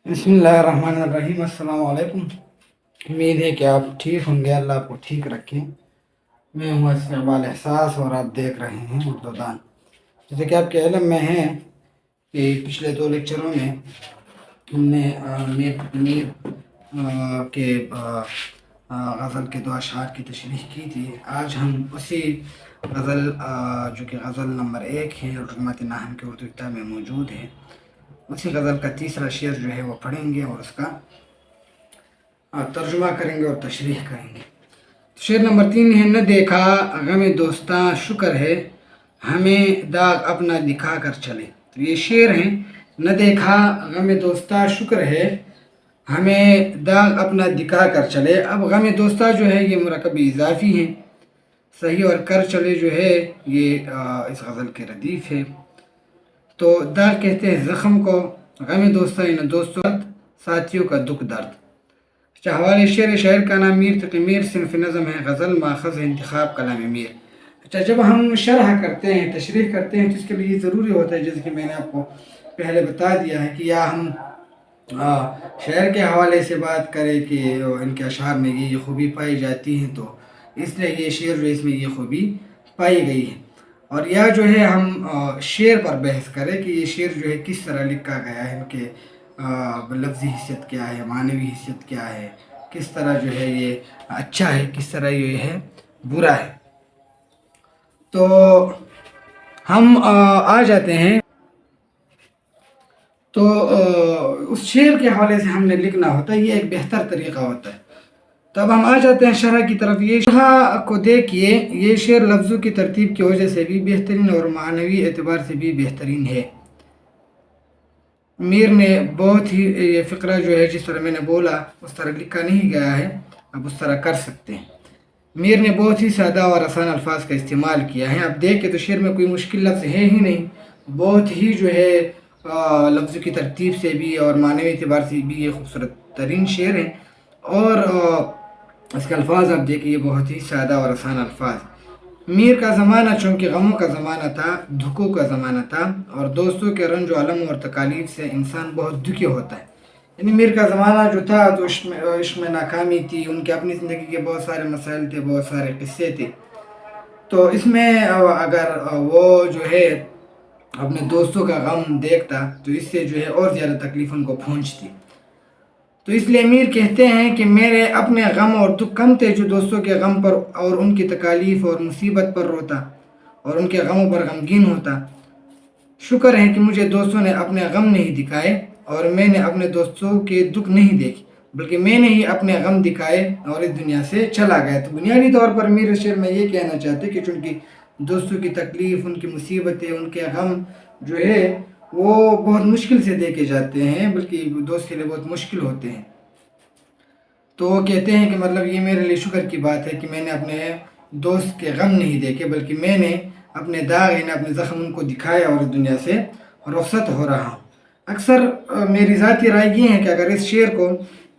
बिस्मिल्लाहिर्रहमानिर्रहीम। अस्सलाम वालेकुम। उम्मीद है कि आप ठीक होंगे, अल्लाह आपको ठीक रखे। मैं हूँ इस्तेमाल एहसास और आप देख रहे हैं उर्दू दान। जैसे कि आपके इल्म में है कि पिछले 2 लेक्चरों में हमने मीर के गज़ल के 2 अशआर की तशरीह की थी। आज हम उसी गज़ल जो कि गज़ल नंबर 1 है और रग़मत नाहम के उर्दू किताब में मौजूद है, उसी गज़ल का तीसरा शेर जो है वो पढ़ेंगे और उसका तर्जुमा करेंगे और तशरीह करेंगे। शेर नंबर 3 है, न देखा गम दोस्तां शुक्र है, हमें दाग अपना दिखा कर चले। तो ये शेर हैं, न देखा गम दोस्तां शुक्र है, हमें दाग अपना दिखा कर चले। अब गम दोस्तां जो है ये मुरक्कब इजाफी है, सही और कर चले जो है ये इस गज़ल के रदीफ़ है। तो दाग कहते हैं ज़ख़म को, गम दोस्ता इन दोस्तों साथियों का दुख दर्द। अच्छा, हवाले शेर शायर का नाम मीर तक़ी मीर, सिन्फ़ नज़म है गज़ल, माख़ज़ है इंतख़ाब कलाम मीर। अच्छा, जब हम शरह करते हैं, तशरीह करते हैं, तो इसके लिए ज़रूरी होता है, जैसे कि मैंने आपको पहले बता दिया है, कि या हम शायर के हवाले से बात करें कि इनके अशआर में ये खूबी पाई जाती है, तो इसलिए ये शेर जो इसमें ये खूबी पाई गई है, और या जो है हम शेर पर बहस करें कि ये शेर जो है किस तरह लिखा गया है, इनके लफ्ज़ी हिस्सत क्या है, मानवी हिस्सत क्या है, किस तरह जो है ये अच्छा है, किस तरह ये है बुरा है। तो हम आ जाते हैं, तो उस शेर के हवाले से हमने लिखना होता है, ये एक बेहतर तरीक़ा होता है। तब हम आ जाते हैं शरह की तरफ। ये शरह को देखिए, ये शेर लफ्ज़ों की तरतीब की वजह से भी बेहतरीन और मानवी एतबार से भी बेहतरीन है। मीर ने बहुत ही ये फ़िक्रा जो है जिस तरह मैंने बोला उस तरह लिखा नहीं गया है, अब उस तरह कर सकते हैं। मीर ने बहुत ही सादा और आसान अल्फाज का इस्तेमाल किया है। आप देखें तो शेर में कोई मुश्किल लफ्ज़ है ही नहीं, बहुत ही जो है लफ्ज़ों की तरतीब से भी और मानवी एतबार से भी ये खूबसूरत तरीन शेर है। और इसके अल्फाज आप देखिए, बहुत ही सादा और आसान अल्फाज। मीर का ज़माना चूँकि गमों का ज़माना था, दुखों का ज़माना था, और दोस्तों के रंज अलम और तकालीफ से इंसान बहुत दुखी होता है। यानी मीर का ज़माना जो था तो इश्क़ में नाकामी थी, उनके अपनी ज़िंदगी के बहुत सारे मसाइल थे, बहुत सारे क़िस्से थे। तो इसमें अगर वो जो है अपने दोस्तों का गम देखता तो इससे जो है और ज़्यादा तकलीफ़ उनको पहुँचती। तो इसलिए मीर कहते हैं कि मेरे अपने गम और दुख कम थे जो दोस्तों के गम पर और उनकी तकालीफ और मुसीबत पर रोता और उनके गमों पर गमगीन होता। शुक्र है कि मुझे दोस्तों ने अपने गम नहीं दिखाए और मैंने अपने दोस्तों के दुख नहीं देखे, बल्कि मैंने ही अपने गम दिखाए और इस दुनिया से चला गया। तो बुनियादी तौर पर मीर शेर में ये कहना चाहते कि चूँकि दोस्तों की तकलीफ़, उनकी मुसीबतें, उनके गम जो है वो बहुत मुश्किल से देखे जाते हैं, बल्कि दोस्त के लिए बहुत मुश्किल होते हैं। तो वो कहते हैं कि मतलब ये मेरे लिए शुक्र की बात है कि मैंने अपने दोस्त के गम नहीं देखे, बल्कि मैंने अपने दाग यानी अपने ज़ख़म उनको दिखाया और इस दुनिया से रुख़सत हो रहा हूँ। अक्सर मेरी ज़ाती राय ये है कि अगर इस शेर को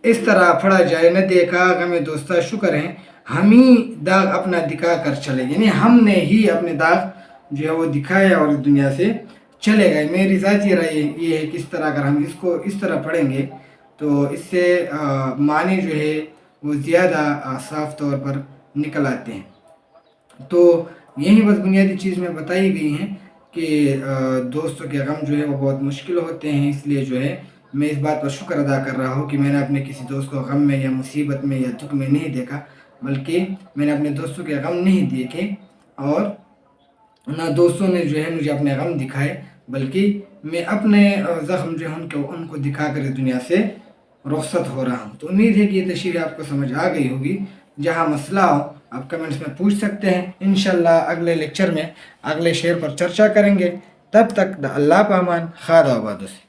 इस तरह पढ़ा जाए, न देखा गम दोस्ता शुक्र है, हम ही दाग अपना दिखा कर चले, यानी हमने ही अपने दाग जो है वो दिखाया और इस दुनिया से चले गए। मेरी ज़ाती राय ये है कि इस तरह अगर हम इसको इस तरह पढ़ेंगे तो इससे माने जो है वो ज़्यादा साफ़ तौर पर निकल आते हैं। तो यही बस बुनियादी चीज़ में बताई गई हैं कि दोस्तों के गम जो है वो बहुत मुश्किल होते हैं। इसलिए जो है मैं इस बात पर शुक्र अदा कर रहा हूँ कि मैंने अपने किसी दोस्त को गम में या मुसीबत में या दुख में नहीं देखा, बल्कि मैंने अपने दोस्तों के गम नहीं देखे और ना दोस्तों ने जो है मुझे अपने गम दिखाए, बल्कि मैं अपने ज़ख़म जो है उनको दिखा कर इस दुनिया से रुख़सत हो रहा हूँ। तो उम्मीद है कि ये तशरीह आपको समझ आ गई होगी। जहाँ मसला हो आप कमेंट्स में पूछ सकते हैं। इंशाअल्लाह अगले लेक्चर में अगले शेर पर चर्चा करेंगे। तब तक अल्लाह पामान, खादा आबाद से।